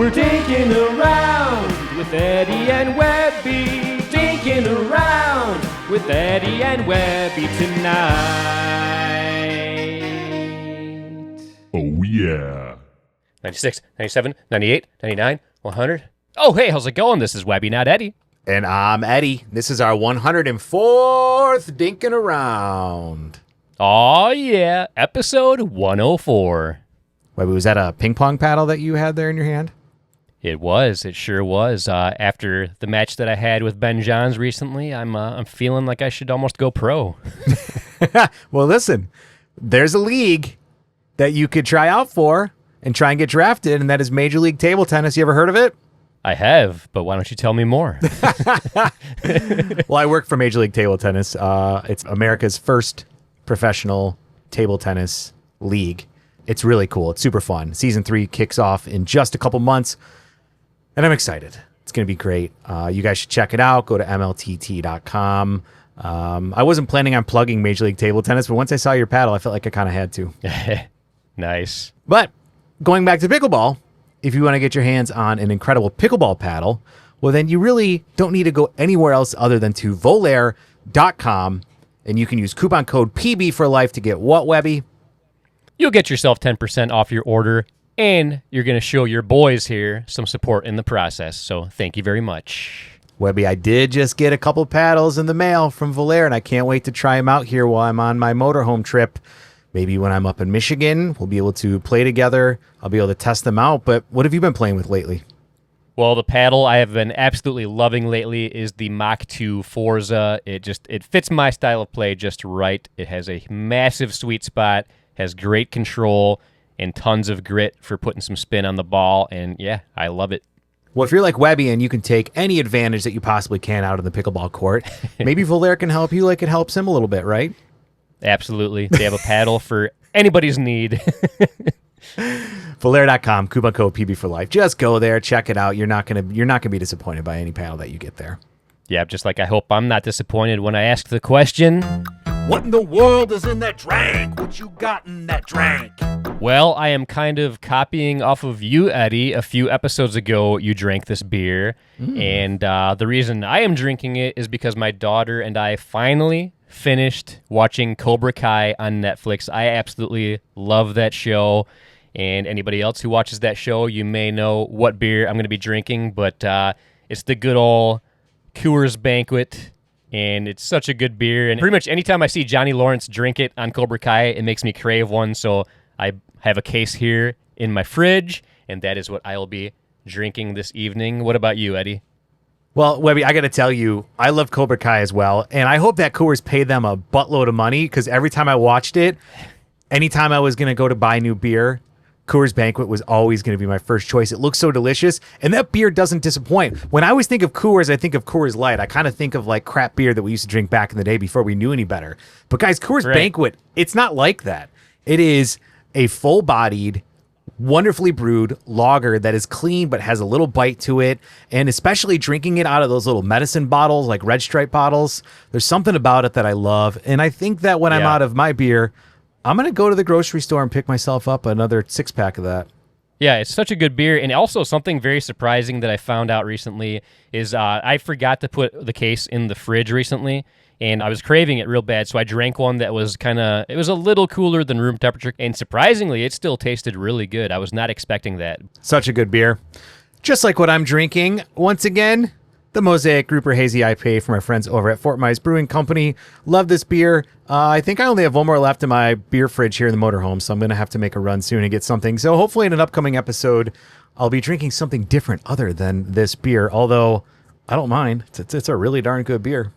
We're dinking around with Eddie and Webby. Dinking around with Eddie and Webby tonight. Oh, yeah. 96, 97, 98, 99, 100. Oh, hey, how's it going? This is Webby, not Eddie. And I'm Eddie. This is our 104th Dinking Around. Oh, yeah, episode 104. Webby, was that a ping pong paddle that you had there in your hand? It was. It sure was. After the match that I had with Ben Johns recently, I'm feeling like I should almost go pro. Well, listen, there's a league that you could try out for and try and get drafted, and that is Major League Table Tennis. You ever heard of it? I have, but why don't you tell me more? Well, I work for Major League Table Tennis. It's America's first professional table tennis league. It's really cool. It's super fun. Season 3 kicks off in just a couple months, and I'm excited. It's going to be great. You guys should check it out. Go to mltt.com. I wasn't planning on plugging Major League Table Tennis, but once I saw your paddle, I felt like I kind of had to. Nice. But going back to pickleball, if you want to get your hands on an incredible pickleball paddle, well, then you really don't need to go anywhere else other than to volair.com, and you can use coupon code PB for life to get what, Webby? You'll get yourself 10% off your order, and you're going to show your boys here some support in the process. So thank you very much. Webby, I did just get a couple paddles in the mail from Volair, and I can't wait to try them out here while I'm on my motorhome trip. Maybe when I'm up in Michigan, we'll be able to play together. I'll be able to test them out. But what have you been playing with lately? Well, the paddle I have been absolutely loving lately is the Mach 2 Forza. It fits my style of play just right. It has a massive sweet spot, has great control, and tons of grit for putting some spin on the ball. And yeah, I love it. Well, if you're like Webby and you can take any advantage that you possibly can out of the pickleball court, maybe Volair can help you like it helps him a little bit, right? Absolutely. They have a paddle for anybody's need. Volair.com, coupon code PB for life. Just go there, check it out. You're not gonna be disappointed by any paddle that you get there. Yeah, just like I hope I'm not disappointed when I ask the question, What in the world is in that drink? What you got in that drink? well, I am kind of copying off of you, Eddie. A few episodes ago, you drank this beer, and the reason I am drinking it is because my daughter and I finally finished watching Cobra Kai on Netflix. I absolutely love that show, and anybody else who watches that show, you may know what beer I'm going to be drinking, but it's the good old Coors Banquet, and it's such a good beer, and pretty much anytime I see Johnny Lawrence drink it on Cobra Kai, it makes me crave one, so I have a case here in my fridge, and that is what I will be drinking this evening. What about you, Eddie? Well, Webby, I got to tell you, I love Cobra Kai as well, and I hope that Coors paid them a buttload of money, because every time I watched it, anytime I was going to go to buy new beer, Coors Banquet was always going to be my first choice. It looks so delicious, and that beer doesn't disappoint. When I always think of Coors, I think of Coors Light. I kind of think of like crap beer that we used to drink back in the day before we knew any better. But guys, Coors Banquet, it's not like that. It is a full-bodied, wonderfully brewed lager that is clean but has a little bite to it, and especially drinking it out of those little medicine bottles, like Red Stripe bottles, there's something about it that I love, and I think that when I'm out of my beer, I'm going to go to the grocery store and pick myself up another 6-pack of that. Yeah, it's such a good beer, and also something very surprising that I found out recently is I forgot to put the case in the fridge recently, and I was craving it real bad, so I drank one that was it was a little cooler than room temperature, and surprisingly, it still tasted really good. I was not expecting that. Such a good beer. Just like what I'm drinking, once again, the Mosaic Grouper Hazy IPA from our friends over at Fort Myers Brewing Company. Love this beer. I think I only have one more left in my beer fridge here in the motorhome, so I'm going to have to make a run soon and get something. So hopefully in an upcoming episode, I'll be drinking something different other than this beer, although I don't mind. It's a really darn good beer.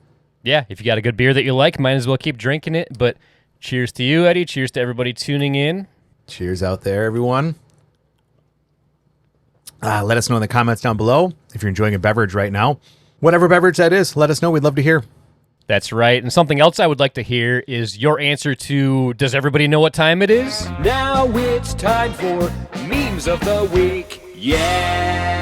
Yeah, if you got a good beer that you like, might as well keep drinking it. But cheers to you, Eddie. Cheers to everybody tuning in. Cheers out there, everyone. Let us know in the comments down below if you're enjoying a beverage right now. Whatever beverage that is, let us know. We'd love to hear. That's right. And something else I would like to hear is your answer to, does everybody know what time it is? Now it's time for Memes of the Week. Yeah!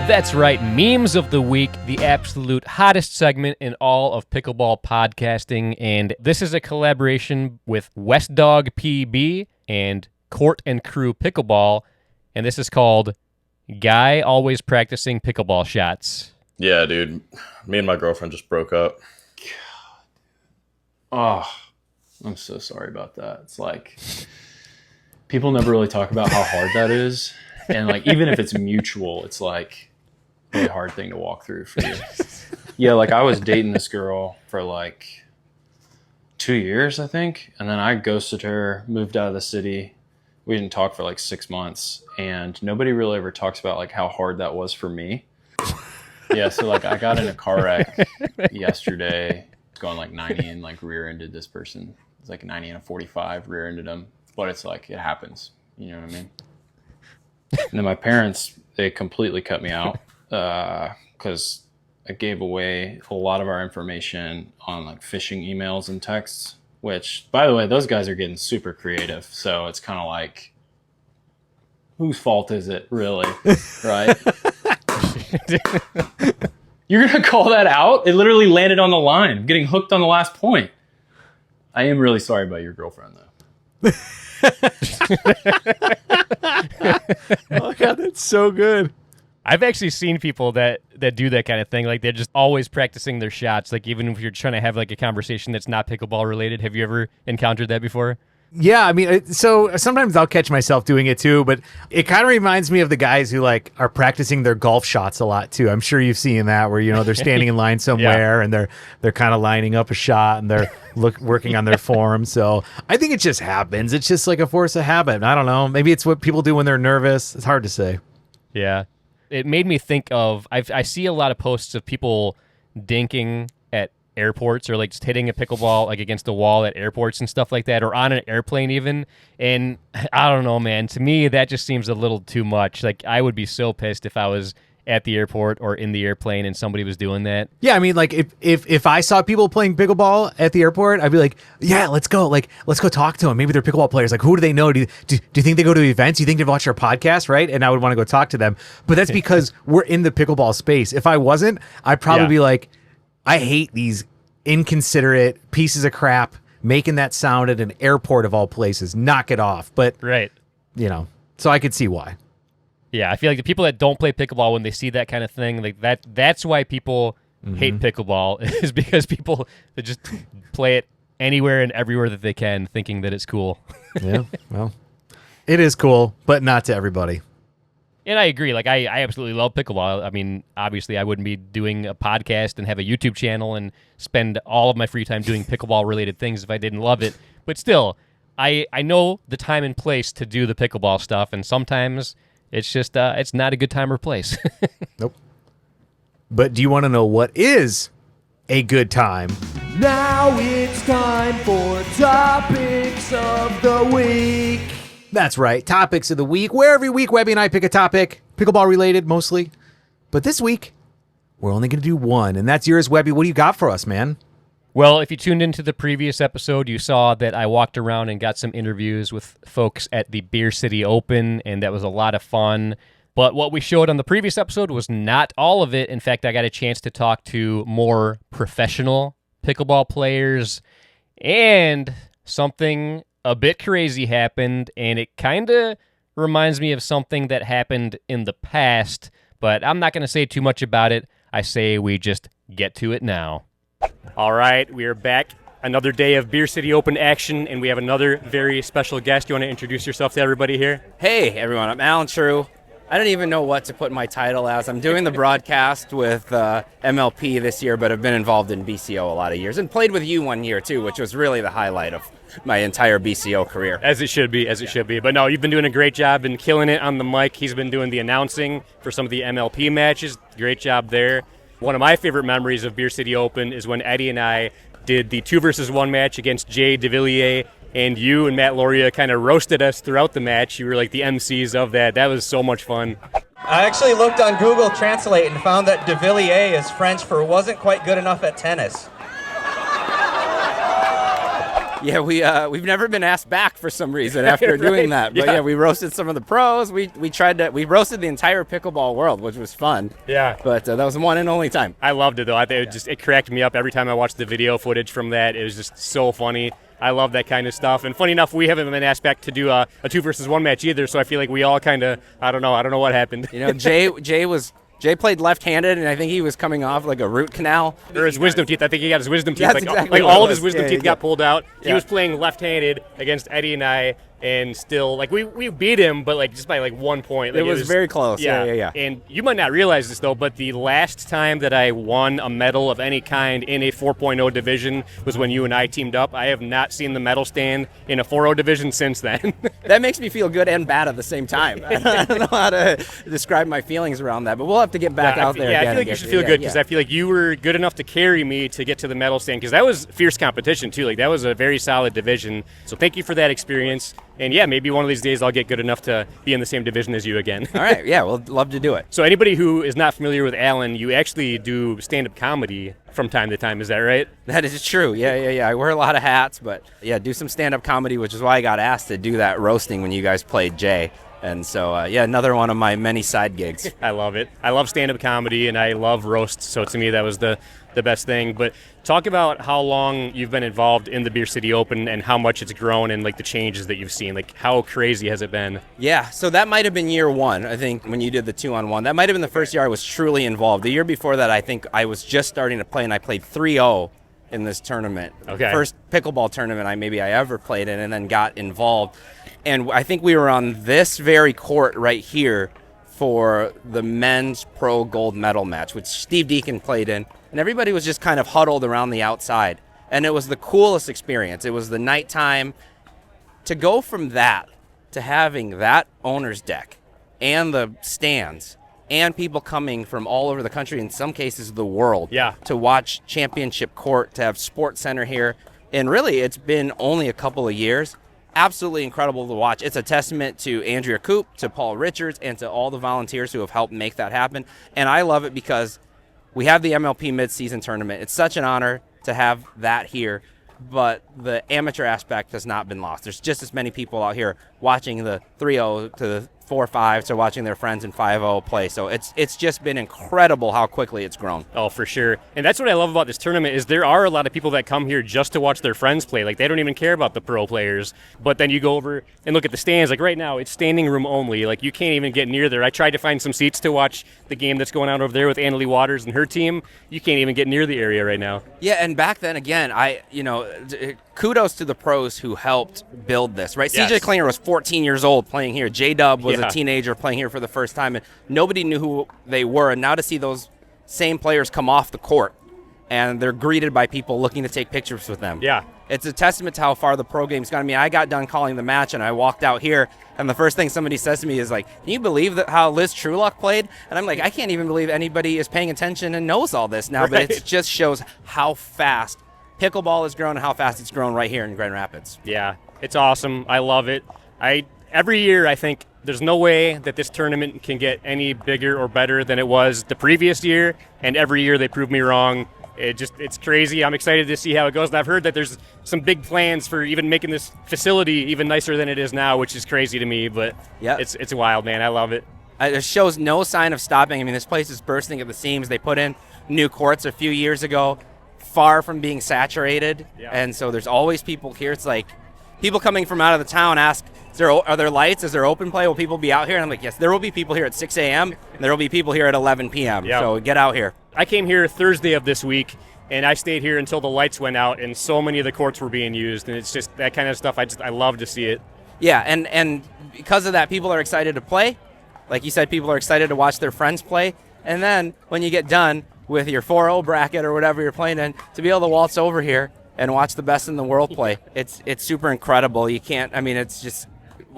That's right. Memes of the Week, the absolute hottest segment in all of pickleball podcasting. And this is a collaboration with West Dog PB and Court and Crew Pickleball. And this is called Guy always practicing pickleball shots. Yeah, dude. Me and my girlfriend just broke up. Oh, I'm so sorry about that. It's like people never really talk about how hard that is. And like, even if it's mutual, it's like a really hard thing to walk through for you. Yeah, like I was dating this girl for like 2 years, I think. And then I ghosted her, moved out of the city. We didn't talk for like 6 months. And nobody really ever talks about like how hard that was for me. Yeah, so like I got in a car wreck yesterday, going like 90 and like rear-ended this person. It's like 90 and a 45, rear-ended him. But it's like, it happens. You know what I mean? And then my parents, they completely cut me out because I gave away a lot of our information on like phishing emails and texts, which, by the way, those guys are getting super creative. So it's kind of like, whose fault is it really, right? You're going to call that out? It literally landed on the line. I'm getting hooked on the last point. I am really sorry about your girlfriend, though. Oh, God, that's so good. I've actually seen people that do that kind of thing. Like, they're just always practicing their shots. Like, even if you're trying to have like a conversation that's not pickleball related. Have you ever encountered that before? Yeah, I mean, so sometimes I'll catch myself doing it too, but it kind of reminds me of the guys who like are practicing their golf shots a lot too. I'm sure you've seen that where, you know, they're standing in line somewhere and they're kind of lining up a shot and they're working on their form. So I think it just happens. It's just like a force of habit. I don't know. Maybe it's what people do when they're nervous. It's hard to say. Yeah. It made me think of, I see a lot of posts of people dinking at airports or like just hitting a pickleball like against the wall at airports and stuff like that, or on an airplane even. And I don't know, man, to me that just seems a little too much. Like, I would be so pissed if I was at the airport or in the airplane and somebody was doing that. Yeah, I mean, like if I saw people playing pickleball at the airport, I'd be like, yeah, let's go. Like, let's go talk to them. Maybe they're pickleball players. Like, who do they know? Do you think they go to events? Do you think they watch our podcast, right? And I would want to go talk to them. But that's because we're in the pickleball space. If I wasn't, I'd probably be like, I hate these inconsiderate pieces of crap making that sound at an airport of all places. Knock it off. But, you know, so I could see why. Yeah, I feel like the people that don't play pickleball, when they see that kind of thing, like that's why people hate pickleball, is because people that just play it anywhere and everywhere that they can, thinking that it's cool. Yeah, well, it is cool, but not to everybody. And I agree. Like, I absolutely love pickleball. I mean, obviously, I wouldn't be doing a podcast and have a YouTube channel and spend all of my free time doing pickleball-related things if I didn't love it. But still, I know the time and place to do the pickleball stuff, and sometimes it's just it's not a good time or place. Nope. But do you want to know what is a good time? Now it's time for Topics of the Week. That's right, Topics of the Week, where every week Webby and I pick a topic, pickleball related mostly. But this week, we're only going to do one, and that's yours, Webby. What do you got for us, man? Well, if you tuned into the previous episode, you saw that I walked around and got some interviews with folks at the Beer City Open, and that was a lot of fun. But what we showed on the previous episode was not all of it. In fact, I got a chance to talk to more professional pickleball players, and something a bit crazy happened, and it kind of reminds me of something that happened in the past, but I'm not going to say too much about it. I say we just get to it now. All right, we are back. Another day of Beer City Open action, and we have another very special guest. You want to introduce yourself to everybody here? Hey, everyone. I'm Alan Trieu. I don't even know what to put my title as. I'm doing the broadcast with MLP this year, but I've been involved in BCO a lot of years and played with you 1 year, too, which was really the highlight of my entire BCO career. As it should be, But no, you've been doing a great job, been killing it on the mic. He's been doing the announcing for some of the MLP matches. Great job there. One of my favorite memories of Beer City Open is when Eddie and I did the 2-versus-1 match against Jay DeVilliers, and you and Matt Loria kind of roasted us throughout the match. You were like the MCs of that. That was so much fun. I actually looked on Google Translate and found that DeVilliers is French for wasn't quite good enough at tennis. Yeah, we've never been asked back for some reason after doing that. But yeah, we roasted some of the pros. We roasted the entire pickleball world, which was fun. Yeah. But that was one and only time. I loved it though. I think it cracked me up every time I watched the video footage from that. It was just so funny. I love that kind of stuff. And funny enough, we haven't been asked back to do a 2-versus-1 match either, so I feel like we all kind of, I don't know what happened. Jay played left-handed, and I think he was coming off like a root canal. Or his wisdom teeth. I think he got his wisdom teeth. That's exactly like what all it of his was. wisdom teeth got pulled out. He Yeah. was playing left-handed against Eddie and I, and still, like, we beat him, but, like, just by, like, 1 point. Like, It was very close. Yeah. And you might not realize this, though, but the last time that I won a medal of any kind in a 4.0 division was when you and I teamed up. I have not seen the medal stand in a 4.0 division since then. That makes me feel good and bad at the same time. I don't know how to describe my feelings around that, but we'll have to get back out there Yeah, again. I feel like you should feel good because I feel like you were good enough to carry me to get to the medal stand because that was fierce competition, too. Like, that was a very solid division. So thank you for that experience. And, yeah, maybe one of these days I'll get good enough to be in the same division as you again. All right, yeah, we'll love to do it. So anybody who is not familiar with Alan, you actually do stand-up comedy from time to time. Is that right? That is true. Yeah. I wear a lot of hats, but, yeah, do some stand-up comedy, which is why I got asked to do that roasting when you guys played Jay. And so, another one of my many side gigs. I love it. I love stand-up comedy, and I love roasts, so to me that was the best thing. But talk about how long you've been involved in the Beer City Open and how much it's grown and, like, the changes that you've seen. Like, how crazy has it been? Yeah, so that might have been year one, I think, when you did the 2-on-1. That might have been the first year I was truly involved. The year before that, I think I was just starting to play, and I played 3-0 in this tournament. Okay. First pickleball tournament I ever played in, and then got involved. And I think we were on this very court right here for the men's pro gold medal match, which Steve Deacon played in. And everybody was just kind of huddled around the outside. And it was the coolest experience. It was the nighttime. To go from that to having that owner's deck and the stands and people coming from all over the country, in some cases the world, to watch Championship Court, to have Sports Center here. And really, it's been only a couple of years. Absolutely incredible to watch. It's a testament to Andrea Coop, to Paul Richards, and to all the volunteers who have helped make that happen. And I love it because we have the MLP midseason tournament. It's such an honor to have that here, but the amateur aspect has not been lost. There's just as many people out here watching the 3-0 to the 4-5 to watching their friends in 5-0 play. So it's just been incredible how quickly it's grown. Oh, for sure. And that's what I love about this tournament is there are a lot of people that come here just to watch their friends play. Like, they don't even care about the pro players. But then you go over and look at the stands. Like, right now, it's standing room only. Like, you can't even get near there. I tried to find some seats to watch the game that's going on over there with Annalie Waters and her team. You can't even get near the area right now. Yeah, and back then, again, kudos to the pros who helped build this, right? Yes. CJ Klinger was 14 years old playing here. J-Dub was a teenager playing here for the first time, and nobody knew who they were. And now to see those same players come off the court, and they're greeted by people looking to take pictures with them. Yeah. It's a testament to how far the pro game's gone. I mean, I got done calling the match, and I walked out here, and the first thing somebody says to me is like, can you believe that how Liz Trulock played? And I'm like, I can't even believe anybody is paying attention and knows all this now, Right. but it just shows how fast pickleball has grown and how fast it's grown right here in Grand Rapids. Yeah, it's awesome. I love it. Every year I think there's no way that this tournament can get any bigger or better than it was the previous year, and every year they prove me wrong. It's crazy. I'm excited to see how it goes, and I've heard that there's some big plans for even making this facility even nicer than it is now, which is crazy to me, but it's wild, man. I love it. It shows no sign of stopping. I mean, this place is bursting at the seams. They put in new courts a few years ago, far from being saturated, and so there's always people here. It's like people coming from out of the town ask, are there lights? Is there open play? Will people be out here? And I'm like, yes, there will be people here at 6 a.m., and there will be people here at 11 p.m., so get out here. I came here Thursday of this week, and I stayed here until the lights went out, and so many of the courts were being used, and it's just that kind of stuff. I love to see it. Yeah, and because of that, people are excited to play. Like you said, people are excited to watch their friends play, and then when you get done with your 4-0 bracket or whatever you're playing in, to be able to waltz over here and watch the best in the world play, it's super incredible. You can't, I mean, it's just,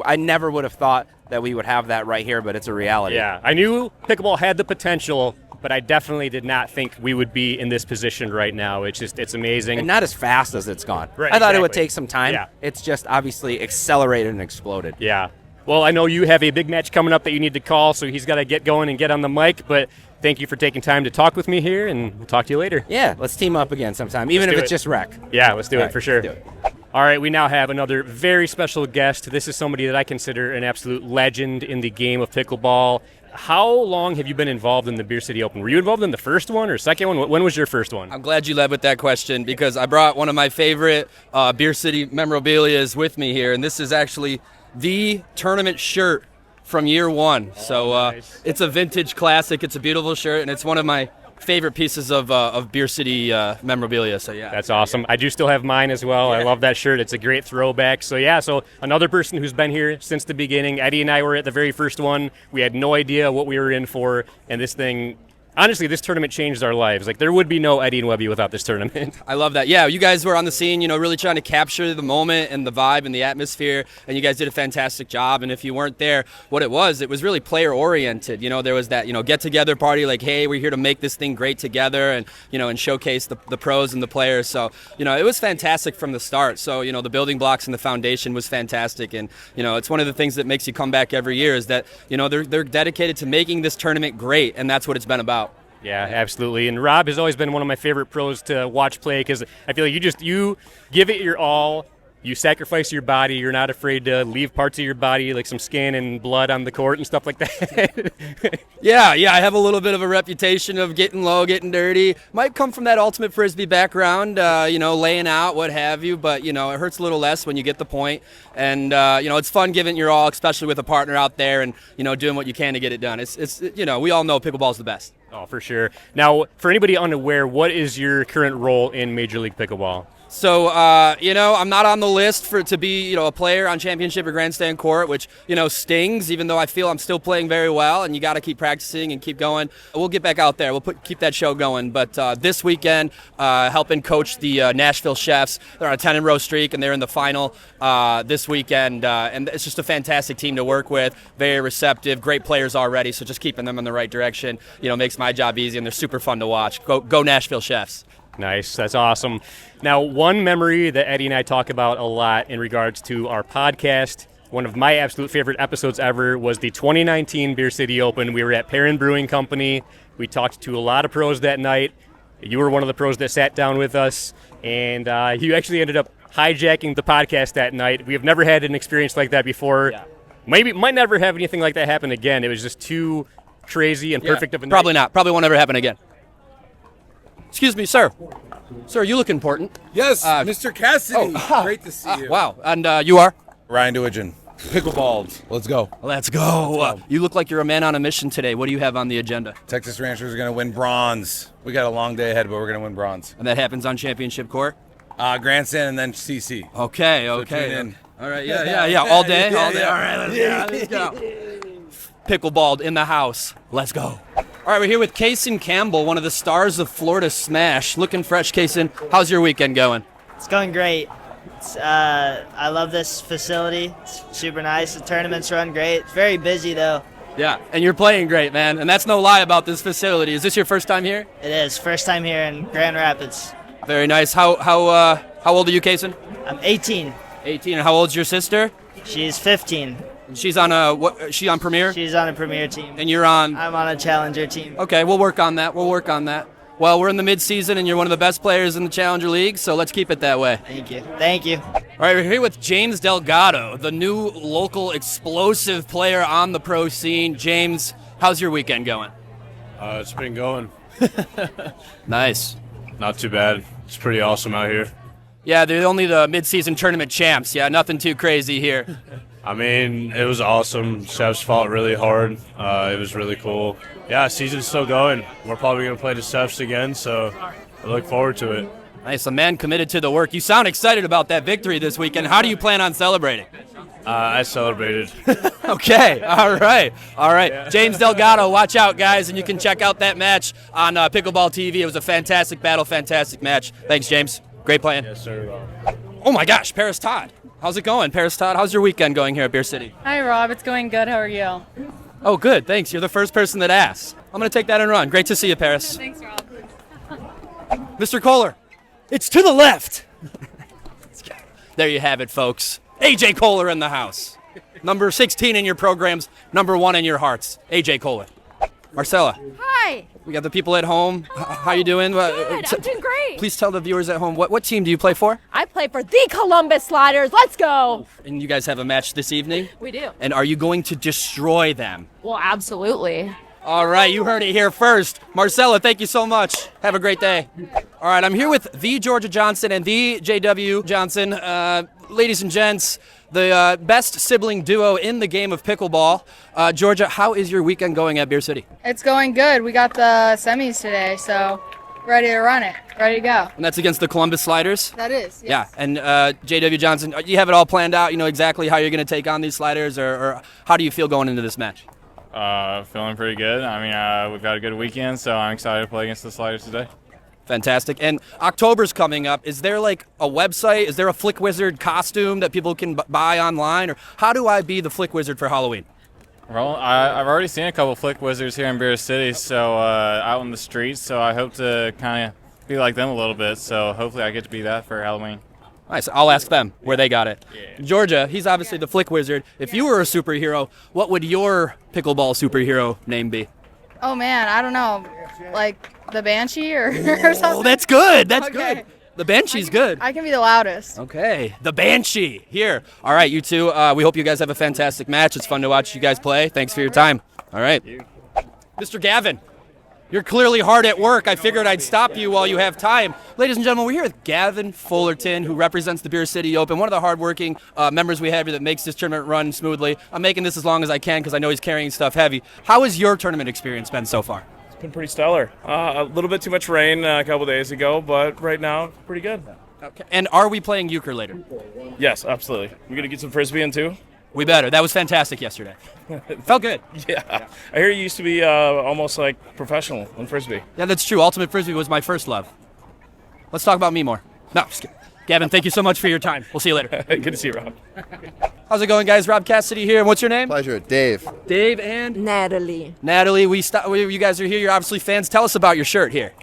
I never would have thought that we would have that right here, but it's a reality. Yeah, I knew pickleball had the potential, but I definitely did not think we would be in this position right now. It's amazing. And not as fast as it's gone. Right, I thought it would exactly. take some time. Yeah. It's just obviously accelerated and exploded. Yeah. Well, I know you have a big match coming up that you need to call, so he's got to get going and get on the mic, but thank you for taking time to talk with me here, and we'll talk to you later. Yeah, let's team up again sometime, even if it's just rec. Yeah, let's do All it right, for sure. let's do it. All right, we now have another very special guest. This is somebody that I consider an absolute legend in the game of pickleball. how long have you been involved in the Beer City Open? Were you involved in the first one or second one? When was your first one? I'm glad you led with that question because I brought one of my favorite Beer City memorabilia with me here, and this is actually the tournament shirt from year one. So nice. It's a vintage classic. It's a beautiful shirt, and it's one of my favorite pieces of Beer City memorabilia. So yeah, that's awesome. I do still have mine as well. Yeah. I love that shirt. It's a great throwback. So yeah, so another person who's been here since the beginning. Eddie and I were at the very first one. We had no idea what we were in for, and this thing, honestly, this tournament changed our lives. Like, there would be no Eddie and Webby without this tournament. I love that. Yeah, you guys were on the scene, really trying to capture the moment and the vibe and the atmosphere, and you guys did a fantastic job. And if you weren't there, what it was really player-oriented. There was that, get-together party, like, hey, we're here to make this thing great together and, and showcase the pros and the players. So, it was fantastic from the start. So, the building blocks and the foundation was fantastic. And, it's one of the things that makes you come back every year is that, they're dedicated to making this tournament great, and that's what it's been about. Yeah, absolutely. And Rob has always been one of my favorite pros to watch play because I feel like you give it your all. You sacrifice your body. You're not afraid to leave parts of your body, like some skin and blood on the court and stuff like that. Yeah, I have a little bit of a reputation of getting low, getting dirty. Might come from that ultimate frisbee background, laying out, what have you. But, it hurts a little less when you get the point. And, it's fun giving your all, especially with a partner out there and, doing what you can to get it done. It's we all know pickleball's the best. Oh, for sure. Now, for anybody unaware, what is your current role in Major League Pickleball? So, I'm not on the list to be, a player on championship or grandstand court, which, stings, even though I feel I'm still playing very well, and you got to keep practicing and keep going. We'll get back out there. We'll keep that show going. But this weekend, helping coach the Nashville Chefs. They're on a 10-in-row streak, and they're in the final this weekend. And it's just a fantastic team to work with, very receptive, great players already, so just keeping them in the right direction, makes my job easy, and they're super fun to watch. Go Nashville Chefs. Nice. That's awesome. Now, one memory that Eddie and I talk about a lot in regards to our podcast, one of my absolute favorite episodes ever was the 2019 Beer City Open. We were at Perrin Brewing Company. We talked to a lot of pros that night. You were one of the pros that sat down with us, and you actually ended up hijacking the podcast that night. We have never had an experience like that before. Yeah. Might never have anything like that happen again. It was just too crazy and perfect of a night. Probably not. Probably won't ever happen again. Excuse me, sir. Sir, you look important. Yes, Mr. Cassidy. Great to see you. Wow. And you are? Ryan Dawidjan. Pickleball. Let's go. Let's go. You look like you're a man on a mission today. What do you have on the agenda? Texas Ranchers are going to win bronze. We got a long day ahead, but we're going to win bronze. And that happens on championship court? Grandstand and then CC. Okay. So tune in. All right. Yeah. All day. All day. All right. Let's go. Pickleball in the house. Let's go. All right, we're here with Cason Campbell, one of the stars of Florida Smash. Looking fresh, Cason. How's your weekend going? It's going great. I love this facility. It's super nice. The tournaments run great. It's very busy, though. Yeah, and you're playing great, man. And that's no lie about this facility. Is this your first time here? It is. First time here in Grand Rapids. Very nice. How old are you, Cason? I'm 18. 18. And how old's your sister? She's 15. She's on is she on Premier? She's on a Premier team. And you're on? I'm on a Challenger team. Okay, we'll work on that. Well, we're in the mid-season, and you're one of the best players in the Challenger League, so let's keep it that way. Thank you. All right, we're here with James Delgado, the new local explosive player on the pro scene. James, how's your weekend going? It's been going. Nice. Not too bad. It's pretty awesome out here. Yeah, they're only the mid-season tournament champs. Yeah, nothing too crazy here. I mean, it was awesome. Chefs fought really hard. It was really cool. Yeah, season's still going. We're probably going to play the Chefs again, so I look forward to it. Nice, a man committed to the work. You sound excited about that victory this weekend. How do you plan on celebrating? I celebrated. Okay, all right. Yeah. James Delgado, watch out, guys, and you can check out that match on Pickleball TV. It was a fantastic battle, fantastic match. Thanks, James. Great playing. Yes, sir. Oh, my gosh, Parris Todd. How's it going, Parris Todd? How's your weekend going here at Beer City? Hi, Rob. It's going good. How are you? Oh, good. Thanks. You're the first person that asked. I'm going to take that and run. Great to see you, Parris. Thanks, Rob. Mr. Koller, it's to the left. There you have it, folks. AJ Koller in the house. Number 16 in your programs, number 1 in your hearts. AJ Koller. Marcela. Hi. We got the people at home. How you doing? Good. I'm doing great. Please tell the viewers at home, what team do you play for? I play for the Columbus Sliders. Let's go. And you guys have a match this evening? We do. And are you going to destroy them? Well, absolutely. All right, you heard it here first. Marcela, thank you so much. Have a great day. All right, I'm here with the Jorja Johnson and the JW Johnson. Ladies and gents, the best sibling duo in the game of pickleball. Jorja, how is your weekend going at Beer City? It's going good. We got the semis today, so ready to run it. Ready to go. And that's against the Columbus Sliders? That is, yes. Yeah, and JW Johnson, you have it all planned out? You know exactly how you're going to take on these Sliders, or how do you feel going into this match? Feeling pretty good. I mean, we've got a good weekend, so I'm excited to play against the Sliders today. Fantastic. And October's coming up. Is there like a website? Is there a Flick Wizard costume that people can buy online? Or how do I be the Flick Wizard for Halloween? Well, I've already seen a couple Flick Wizards here in Beer City, so out in the streets, so I hope to kind of be like them a little bit, so hopefully I get to be that for Halloween. Nice. I'll ask them where they got it. Yeah. Jorja, he's obviously the Flick Wizard. If you were a superhero, what would your pickleball superhero name be? Oh, man, I don't know. Like the Banshee or something? Oh, that's good. That's good. The Banshee's good. I can be the loudest. Okay. The Banshee. Here. All right, you two. We hope you guys have a fantastic match. It's fun to watch you guys play. Thanks for your time. All right. Mr. Gavin, you're clearly hard at work. I figured I'd stop you while you have time. Ladies and gentlemen, we're here with Gavin Fullerton, who represents the Beer City Open, one of the hardworking members we have here that makes this tournament run smoothly. I'm making this as long as I can because I know he's carrying stuff heavy. How has your tournament experience been so far? It's been pretty stellar. A little bit too much rain a couple days ago, but right now, pretty good. Okay. And are we playing euchre later? Yes, absolutely. We're going to get some Frisbee in too? We better. That was fantastic yesterday. Felt good. Yeah. I hear you used to be almost like professional in Frisbee. Yeah, that's true. Ultimate Frisbee was my first love. Let's talk about me more. No, just kidding. Gavin, thank you so much for your time. We'll see you later. Good to see you, Rob. How's it going, guys? Rob Cassidy here. What's your name? Pleasure. Dave. Dave and? Natalie. Natalie, you guys are here. You're obviously fans. Tell us about your shirt here.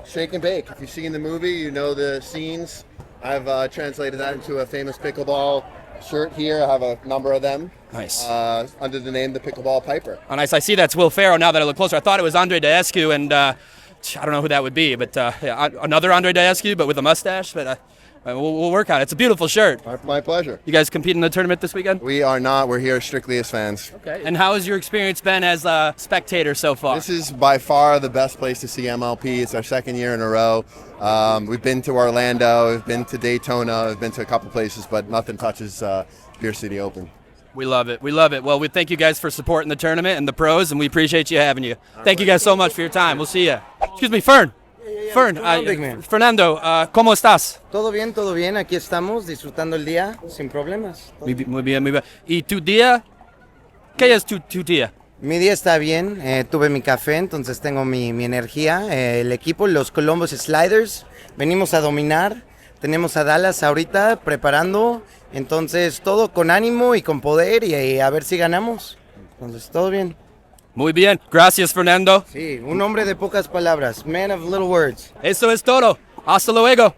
Shake and bake. If you've seen the movie, you know the scenes. I've translated that into a famous pickleball shirt here. I have a number of them. Nice. Under the name The Pickleball Piper. Oh, nice. I see that's Will Ferrell now that I look closer. I thought it was Andre Daescu, and I don't know who that would be, but yeah, another Andre Daescu, but with a mustache. But we'll work on it. It's a beautiful shirt. My pleasure. You guys compete in the tournament this weekend? We are not. We're here strictly as fans. Okay. And how has your experience been as a spectator so far? This is by far the best place to see MLP. It's our second year in a row. We've been to Orlando, we've been to Daytona, we've been to a couple places, but nothing touches Beer City Open. We love it. We love it. Well, we thank you guys for supporting the tournament and the pros, and we appreciate you having you. Thank you guys so much for your time. We'll see you. Excuse me, Fern. Fernando, ¿cómo estás? Todo bien, aquí estamos disfrutando el día sin problemas. Muy bien, muy bien. ¿Y tu día? ¿Qué es tu día? Mi día está bien, tuve mi café, entonces tengo mi energía. El equipo, los Columbus Sliders, venimos a dominar. Tenemos a Dallas ahorita preparando, entonces todo con ánimo y con poder y a ver si ganamos. Entonces todo bien. Muy bien. Gracias, Fernando. Sí, un hombre de pocas palabras. Man of little words. Eso es todo. Hasta luego.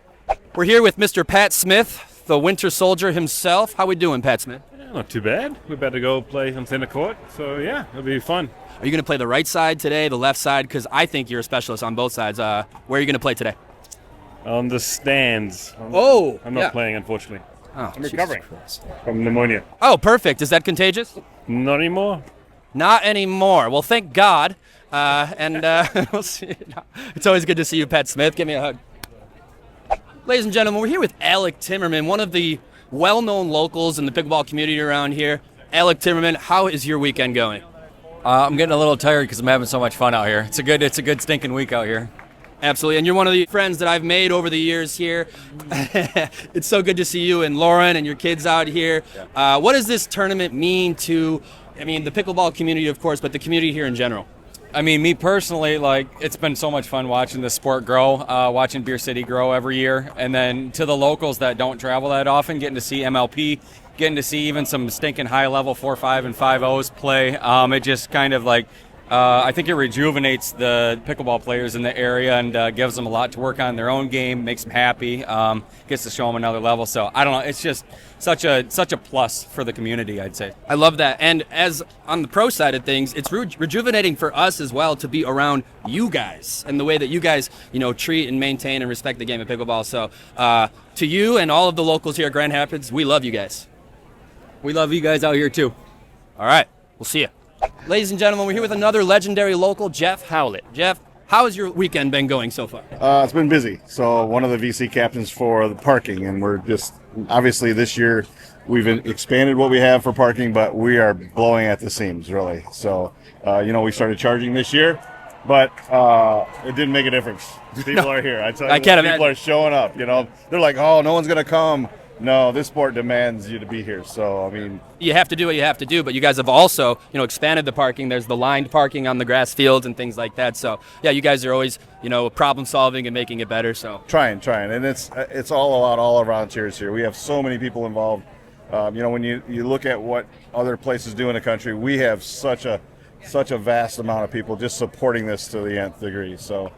We're here with Mr. Pat Smith, the Winter Soldier himself. How we doing, Pat Smith? Yeah, not too bad. We better go play on center court. So, yeah, it'll be fun. Are you going to play the right side today, the left side? Because I think you're a specialist on both sides. Where are you going to play today? On the stands. I'm not playing, unfortunately. Oh, I'm recovering from pneumonia. Oh, perfect. Is that contagious? Not anymore. Not anymore. Well, thank God. We'll see. It's always good to see you, Pat Smith. Give me a hug. Ladies and gentlemen, we're here with Alec Timmerman, one of the well-known locals in the pickleball community around here. Alec Timmerman, how is your weekend going? I'm getting a little tired because I'm having so much fun out here. It's a good stinking week out here. Absolutely, and you're one of the friends that I've made over the years here. It's so good to see you and Lauren and your kids out here. What does this tournament mean to, the pickleball community, of course, but the community here in general? I mean, me personally, it's been so much fun watching the sport grow, watching Beer City grow every year, and then to the locals that don't travel that often, getting to see MLP, getting to see even some stinking high-level 4-5 and 5-0s play. It just kind of I think it rejuvenates the pickleball players in the area and gives them a lot to work on in their own game, makes them happy, gets to show them another level. So I don't know, it's just such a plus for the community, I'd say. I love that. And as on the pro side of things, it's rejuvenating for us as well to be around you guys and the way that you guys, treat and maintain and respect the game of pickleball. So to you and all of the locals here at Grand Rapids, we love you guys. We love you guys out here too. All right, we'll see you. Ladies and gentlemen, we're here with another legendary local, Jeff Howlett. Jeff, how has your weekend been going so far? It's been busy. So one of the VC captains for the parking, and we're just, obviously this year we've expanded what we have for parking, but we are blowing at the seams, really. So, we started charging this year, but it didn't make a difference. People are here. I tell you, people are showing up, They're like, oh, no one's going to come. No, this sport demands you to be here. So, I mean, you have to do what you have to do, but you guys have also, expanded the parking. There's the lined parking on the grass fields and things like that. So, yeah, you guys are always, problem solving and making it better. So, trying, and it's all about all our volunteers here. We have so many people involved. When you look at what other places do in the country, we have such a vast amount of people just supporting this to the nth degree. So,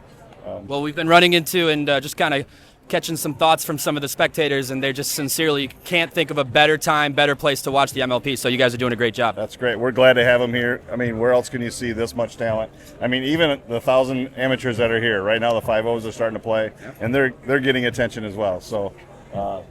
well, we've been running into and just kind of catching some thoughts from some of the spectators, and they just sincerely can't think of a better time, better place to watch the MLP. So you guys are doing a great job. That's great. We're glad to have them here. I mean, where else can you see this much talent? I mean, even the 1,000 amateurs that are here right now, the 5-0s are starting to play, and they're getting attention as well. So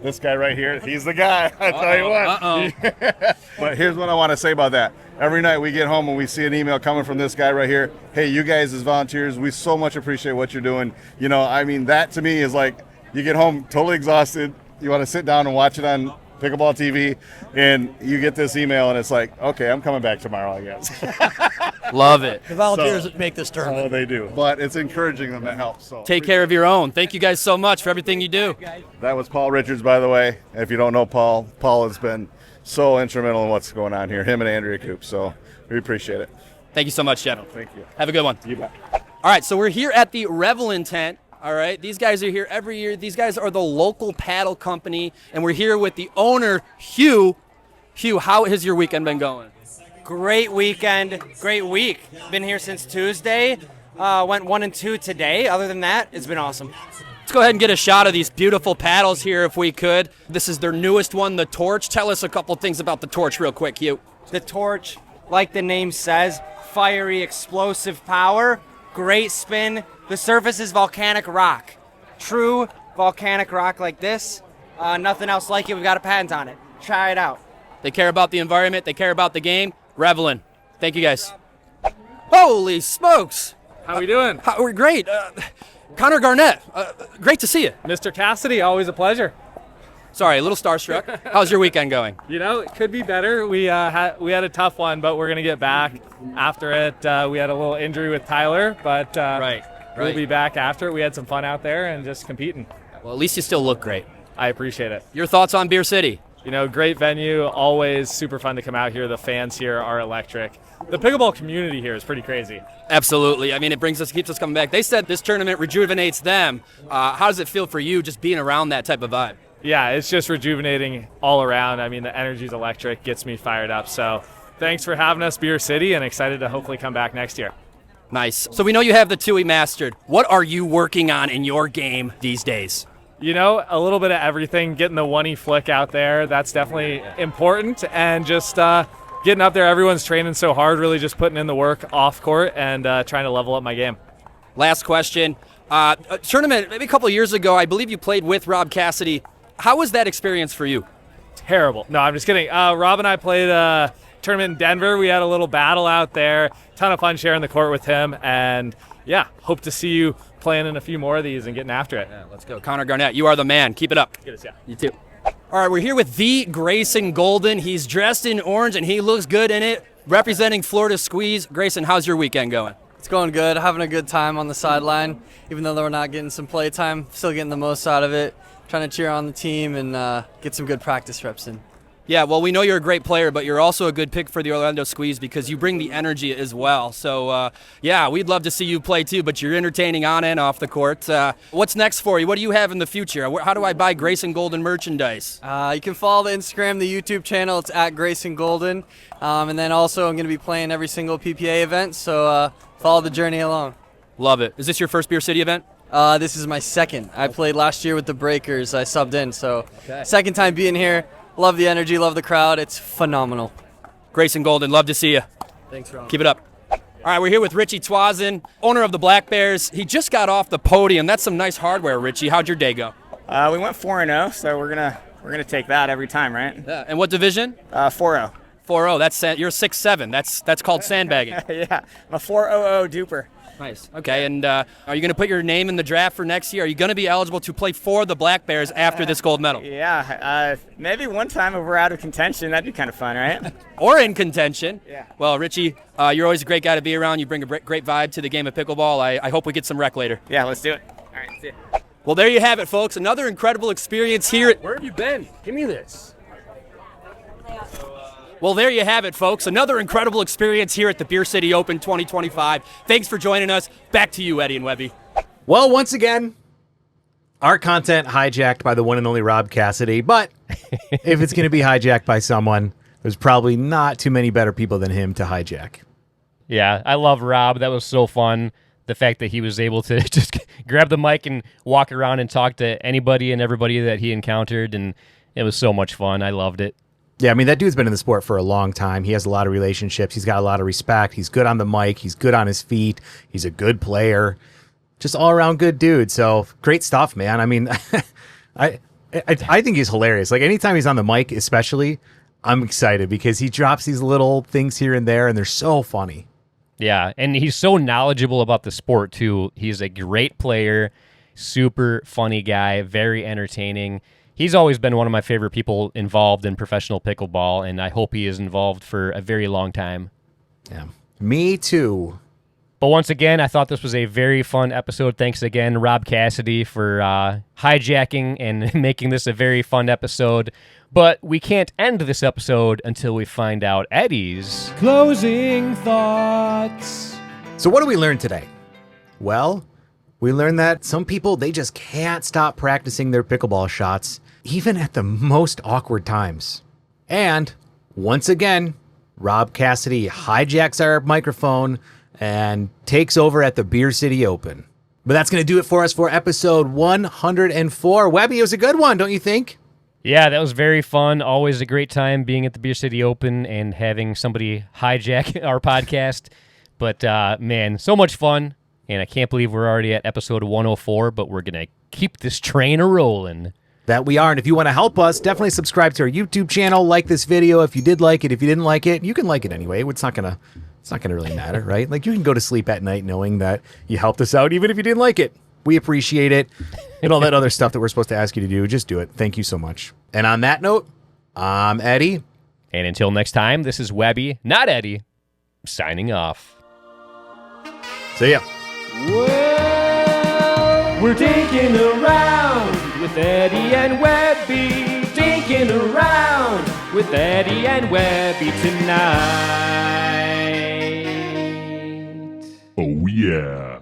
this guy right here, he's the guy. I tell you what. But here's what I want to say about that. Every night we get home and we see an email coming from this guy right here. Hey, you guys as volunteers, we so much appreciate what you're doing. That to me is like, you get home totally exhausted. You want to sit down and watch it on Pickleball TV, and you get this email, and it's like, okay, I'm coming back tomorrow, I guess. Love it. The volunteers make this tournament. Oh, they do. But it's encouraging them to help. So take care of your own. Thank you guys so much for everything you do. That was Paul Richards, by the way. If you don't know Paul has been so instrumental in what's going on here, him and Andrea Coop. So we appreciate it. Thank you so much, Jeff. Thank you. Have a good one. You bet. All right, so we're here at the Revelin tent. All right, these guys are here every year. These guys are the local paddle company, and we're here with the owner, Hugh. Hugh, how has your weekend been going? Great weekend, great week. Been here since Tuesday. Went 1 and 2 today. Other than that, it's been awesome. Let's go ahead and get a shot of these beautiful paddles here if we could. This is their newest one, the Torch. Tell us a couple things about the Torch real quick, Hugh. The Torch, like the name says, fiery, explosive power, great spin. The surface is volcanic rock. True volcanic rock like this. Nothing else like it. We've got a patent on it. Try it out. They care about the environment. They care about the game. Revelin. Thank you, guys. Holy smokes. How we doing? We're great. Connor Garnett, great to see you. Mr. Cassidy, always a pleasure. Sorry, a little starstruck. How's your weekend going? It could be better. We had a tough one, but we're going to get back after it. We had a little injury with Tyler, but we'll be back after it. We had some fun out there and just competing. Well, at least you still look great. I appreciate it. Your thoughts on Beer City? Great venue, always super fun to come out here. The fans here are electric. The pickleball community here is pretty crazy. Absolutely. I mean, it keeps us coming back. They said this tournament rejuvenates them. How does it feel for you just being around that type of vibe? Yeah, it's just rejuvenating all around. I mean, the energy's electric, gets me fired up. So thanks for having us, Beer City, and excited to hopefully come back next year. Nice. So we know you have the Tui mastered. What are you working on in your game these days? A little bit of everything. Getting the 1E flick out there, that's definitely important. And just getting up there, everyone's training so hard, really just putting in the work off court and trying to level up my game. Last question. A tournament maybe a couple of years ago, I believe you played with Rob Cassidy. How was that experience for you? Terrible. No, I'm just kidding. Rob and I played a tournament in Denver. We had a little battle out there. Ton of fun sharing the court with him. And, yeah, hope to see you playing in a few more of these and getting after it. Yeah, let's go. Connor Garnett, you are the man. Keep it up. Get us, yeah. You too. All right, we're here with the Grayson Goldin. He's dressed in orange, and he looks good in it, representing Florida Squeeze. Grayson, how's your weekend going? It's going good. Having a good time on the sideline. Even though we're not getting some play time, still getting the most out of it. Trying to cheer on the team and get some good practice reps in. Yeah, well, we know you're a great player, but you're also a good pick for the Orlando Squeeze because you bring the energy as well. So, yeah, we'd love to see you play too, but you're entertaining on and off the court. What's next for you? What do you have in the future? How do I buy Grayson Goldin merchandise? You can follow the Instagram, the YouTube channel. It's at Grayson Goldin. And then also I'm going to be playing every single PPA event, so follow the journey along. Love it. Is this your first Beer City event? This is my second. I played last year with the Breakers. I subbed in, so second time being here. Love the energy, love the crowd. It's phenomenal. Grayson Goldin, love to see you. Thanks, Ron. Keep it up. All right, we're here with Ritchie Tuazon, owner of the Black Bears. He just got off the podium. That's some nice hardware, Ritchie. How'd your day go? We went 4-0, so we're gonna take that every time, right? Yeah. And what division? 4-0. 4-0. That's you're 6'7". That's called sandbagging. Yeah, I'm a 4-0 duper. Nice. Okay, and are you going to put your name in the draft for next year? Are you going to be eligible to play for the Black Bears after this gold medal? Yeah, maybe one time if we're out of contention, that'd be kind of fun, right? Or in contention. Yeah. Well, Ritchie, you're always a great guy to be around. You bring a great vibe to the game of pickleball. I hope we get some rec later. Yeah, let's do it. All right, see ya. Well, there you have it, folks. Another incredible experience here. Where have you been? Give me this. Well, there you have it, folks. Another incredible experience here at the Beer City Open 2025. Thanks for joining us. Back to you, Eddie and Webby. Well, once again, our content hijacked by the one and only Rob Cassidy. But if it's going to be hijacked by someone, there's probably not too many better people than him to hijack. Yeah, I love Rob. That was so fun. The fact that he was able to just grab the mic and walk around and talk to anybody and everybody that he encountered. And it was so much fun. I loved it. Yeah, I mean, that dude's been in the sport for a long time. He has a lot of relationships. He's got a lot of respect. He's good on the mic. He's good on his feet. He's a good player. Just all-around good dude. So, great stuff, man. I mean, I think he's hilarious. Like, anytime he's on the mic, especially, I'm excited because he drops these little things here and there, and they're so funny. Yeah, and he's so knowledgeable about the sport, too. He's a great player, super funny guy, very entertaining. He's always been one of my favorite people involved in professional pickleball, and I hope he is involved for a very long time. Yeah, me too. But once again, I thought this was a very fun episode. Thanks again, Rob Cassidy, for hijacking and making this a very fun episode. But we can't end this episode until we find out Eddie's closing thoughts. So what did we learn today? Well, we learned that some people, they just can't stop practicing their pickleball shots, even at the most awkward times. And once again, Rob Cassidy hijacks our microphone and takes over at the Beer City Open. But that's going to do it for us for episode 104. Webby, it was a good one, don't you think? Yeah, that was very fun. Always a great time being at the Beer City Open and having somebody hijack our podcast. But, man, so much fun. And I can't believe we're already at episode 104, but we're going to keep this train a-rolling. That we are. And if you want to help us, definitely subscribe to our YouTube channel. Like this video if you did like it. If you didn't like it, you can like it anyway. It's not gonna really matter, right? Like, you can go to sleep at night knowing that you helped us out, even if you didn't like it. We appreciate it. And all that other stuff that we're supposed to ask you to do, just do it. Thank you so much. And on that note, I'm Eddie. And until next time, this is Webby, not Eddie, signing off. See ya. Well, we're dinking around with Eddie and Webby. Dinking around with Eddie and Webby tonight. Oh, yeah.